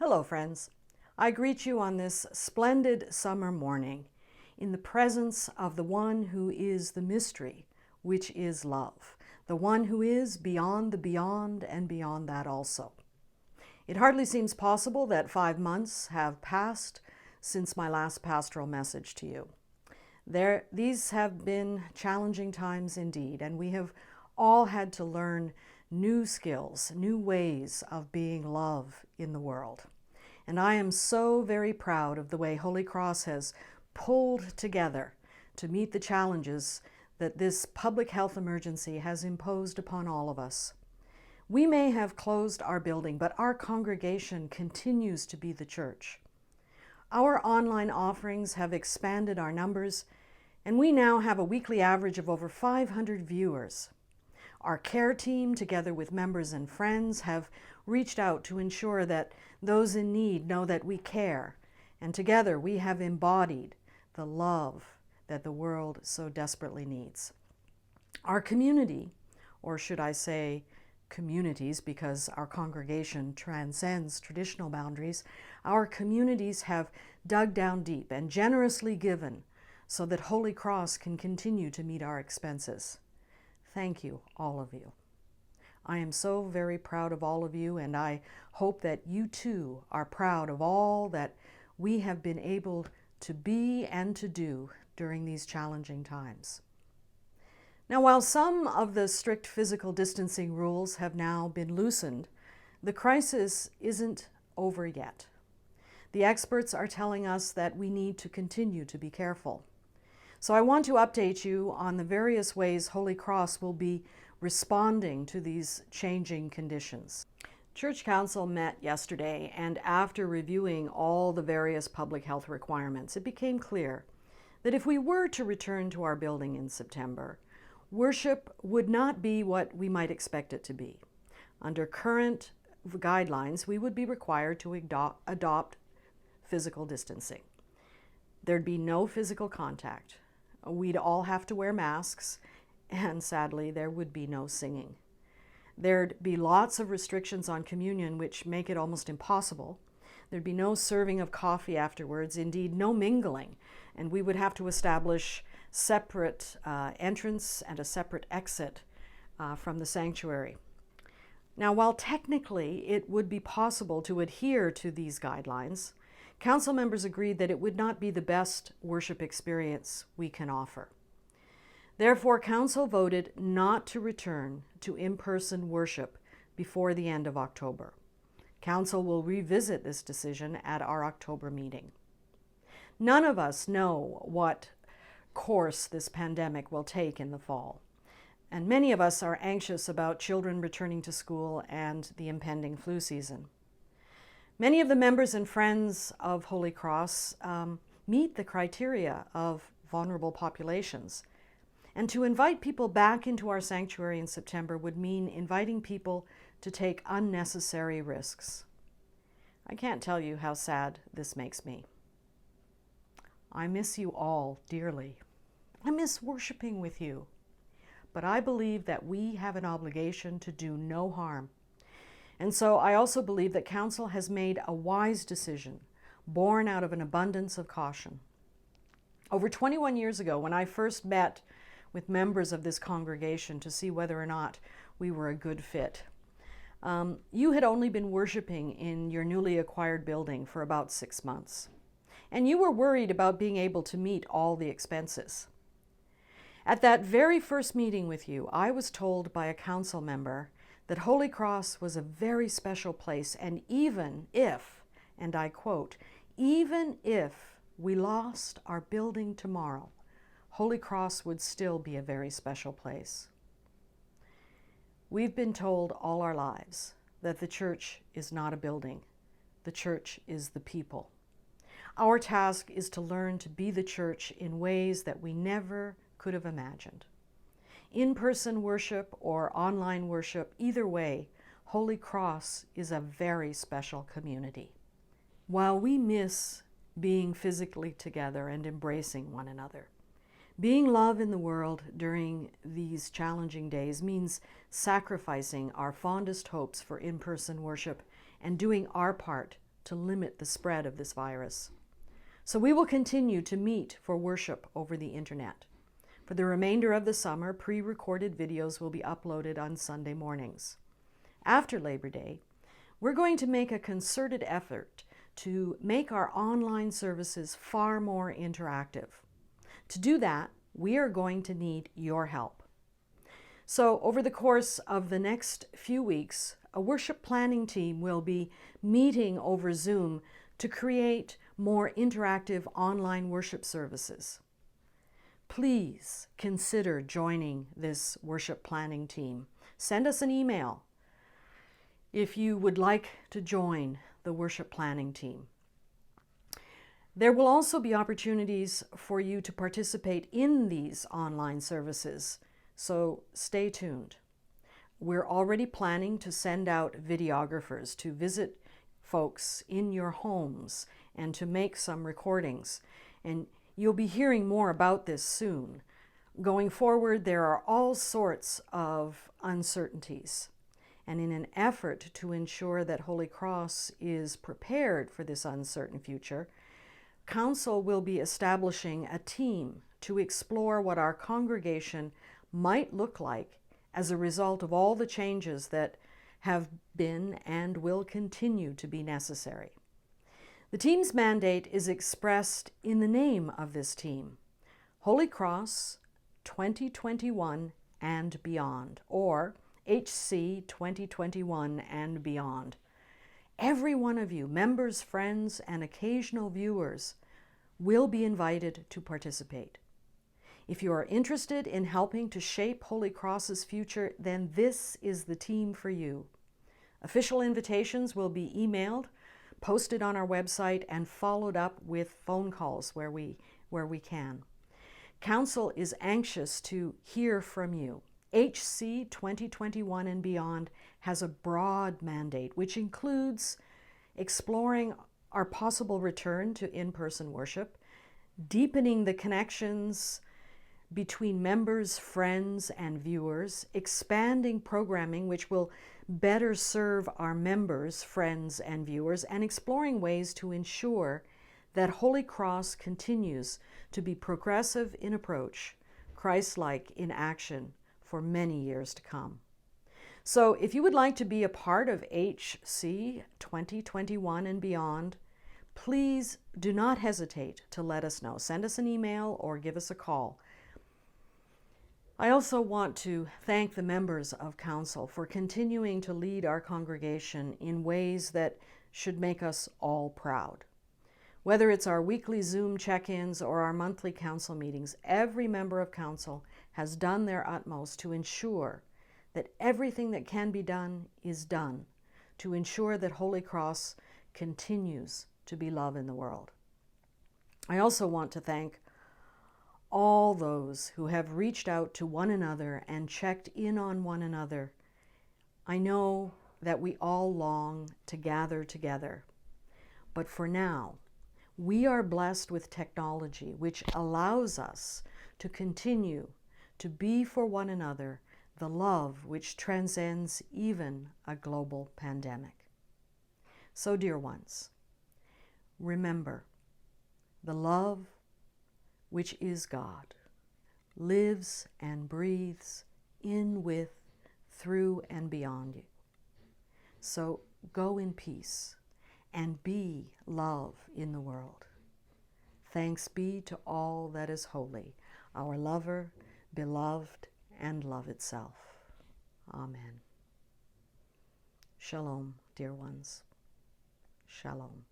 Hello, friends. I greet you on this splendid summer morning in the presence of the one who is the mystery, which is love, the one who is beyond the beyond and beyond that also. It hardly seems possible that 5 months have passed since my last pastoral message to you. These have been challenging times indeed, and we have all had to learn new skills, new ways of being love in the world. And I am so very proud of the way Holy Cross has pulled together to meet the challenges that this public health emergency has imposed upon all of us. We may have closed our building, but our congregation continues to be the church. Our online offerings have expanded our numbers, and we now have a weekly average of over 500 viewers. Our care team, together with members and friends, have reached out to ensure that those in need know that we care, and together we have embodied the love that the world so desperately needs. Our community, or should I say communities, because our congregation transcends traditional boundaries, our communities have dug down deep and generously given so that Holy Cross can continue to meet our expenses. Thank you, all of you. I am so very proud of all of you, and I hope that you too are proud of all that we have been able to be and to do during these challenging times. Now, while some of the strict physical distancing rules have now been loosened, the crisis isn't over yet. The experts are telling us that we need to continue to be careful. So I want to update you on the various ways Holy Cross will be responding to these changing conditions. Church Council met yesterday, and after reviewing all the various public health requirements, it became clear that if we were to return to our building in September, worship would not be what we might expect it to be. Under current guidelines, we would be required to adopt physical distancing. There'd be no physical contact. We'd all have to wear masks, and sadly, there would be no singing. There'd be lots of restrictions on communion, which make it almost impossible. There'd be no serving of coffee afterwards, indeed no mingling, and we would have to establish separate entrance and a separate exit from the sanctuary. Now, while technically it would be possible to adhere to these guidelines, Council members agreed that it would not be the best worship experience we can offer. Therefore, Council voted not to return to in-person worship before the end of October. Council will revisit this decision at our October meeting. None of us know what course this pandemic will take in the fall, and many of us are anxious about children returning to school and the impending flu season. Many of the members and friends of Holy Cross meet the criteria of vulnerable populations. And to invite people back into our sanctuary in September would mean inviting people to take unnecessary risks. I can't tell you how sad this makes me. I miss you all dearly. I miss worshiping with you. But I believe that we have an obligation to do no harm. And so I also believe that Council has made a wise decision, born out of an abundance of caution. Over 21 years ago, when I first met with members of this congregation to see whether or not we were a good fit, you had only been worshiping in your newly acquired building for about 6 months. And you were worried about being able to meet all the expenses. At that very first meeting with you, I was told by a council member that Holy Cross was a very special place, and even if, and I quote, even if we lost our building tomorrow, Holy Cross would still be a very special place. We've been told all our lives that the church is not a building. The church is the people. Our task is to learn to be the church in ways that we never could have imagined. In-person worship or online worship, either way, Holy Cross is a very special community. While we miss being physically together and embracing one another, being love in the world during these challenging days means sacrificing our fondest hopes for in-person worship and doing our part to limit the spread of this virus. So we will continue to meet for worship over the internet. For the remainder of the summer, pre-recorded videos will be uploaded on Sunday mornings. After Labor Day, we're going to make a concerted effort to make our online services far more interactive. To do that, we are going to need your help. So over the course of the next few weeks, a worship planning team will be meeting over Zoom to create more interactive online worship services. Please consider joining this worship planning team. Send us an email if you would like to join the worship planning team. There will also be opportunities for you to participate in these online services, so stay tuned. We're already planning to send out videographers to visit folks in your homes and to make some recordings, and you'll be hearing more about this soon. Going forward, there are all sorts of uncertainties. And in an effort to ensure that Holy Cross is prepared for this uncertain future, Council will be establishing a team to explore what our congregation might look like as a result of all the changes that have been and will continue to be necessary. The team's mandate is expressed in the name of this team, Holy Cross 2021 and Beyond, or HC 2021 and Beyond. Every one of you, members, friends, and occasional viewers, will be invited to participate. If you are interested in helping to shape Holy Cross's future, then this is the team for you. Official invitations will be emailed, posted on our website, and followed up with phone calls where we can. Council is anxious to hear from you. HC 2021 and Beyond has a broad mandate, which includes exploring our possible return to in-person worship, deepening the connections between members, friends, and viewers, expanding programming which will better serve our members, friends, and viewers, and exploring ways to ensure that Holy Cross continues to be progressive in approach, Christlike in action, for many years to come. So if you would like to be a part of HC 2021 and Beyond, please do not hesitate to let us know. Send us an email or give us a call. I also want to thank the members of Council for continuing to lead our congregation in ways that should make us all proud. Whether it's our weekly Zoom check-ins or our monthly Council meetings, every member of Council has done their utmost to ensure that everything that can be done is done, to ensure that Holy Cross continues to be love in the world. I also want to thank all those who have reached out to one another and checked in on one another. I know that we all long to gather together, but for now, we are blessed with technology which allows us to continue to be for one another the love which transcends even a global pandemic. So, dear ones, remember, the love which is God lives and breathes in, with, through, and beyond you. So go in peace and be love in the world. Thanks be to all that is holy, our lover, beloved, and love itself. Amen. Shalom, dear ones. Shalom.